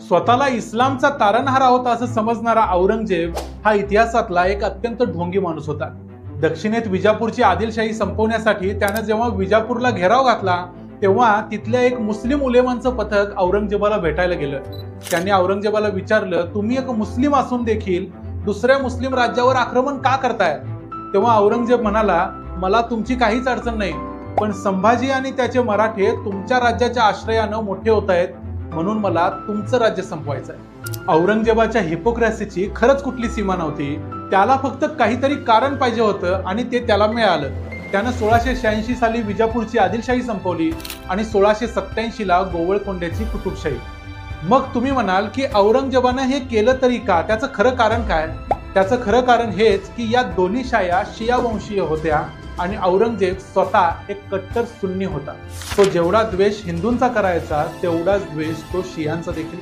स्वतःला इस्लामचा तारणहार होता असं समजणारा औरंगजेब हा इतिहासातला एक अत्यंत ढोंगी माणूस होता। दक्षिणेत विजापूरची आदिलशाही संपवण्यासाठी त्याने जेव्हा विजापूरला घेराव घातला तेव्हा तिथल्या एक मुस्लिम उलेमांचं पथक औरंगजेबाला भेटायला गेलं। त्यांनी औरंगजेबाला विचारलं, तुम्ही एक मुस्लिम असून देखील दुसऱ्या मुस्लिम राज्यावर आक्रमण का करताय? तेव्हा औरंगजेब म्हणाला, मला तुमची काहीच अडचण नाही, पण संभाजी आणि त्याचे मराठे तुमच्या राज्याच्या आश्रयानं मोठे होत आहेत, म्हणून मला तुमचं राज्य संपवायचं आहे। औरंगजेबाच्या हिपोक्रेसीची खरंच कुठली सीमा नव्हती। त्याला फक्त काहीतरी कारण पाहिजे होतं आणि ते त्याला मिळालं। त्यानं 1686 साली विजापूरची आदिलशाही संपवली आणि 1687 ला गोवळकोंड्याची कुतुबशाही। मग तुम्ही म्हणाल की औरंगजेबानं हे केलं तरी का? त्याचं खरं कारण काय? त्याचं खरं कारण हेच की या दोन्ही शाया शिया वंशीय होत्या आणि औरंगजेब स्वतः एक कट्टर सुन्नी होता। तो जेवढा द्वेष हिंदूंचा करायचा तेवढाच द्वेष तो शियांचा देखील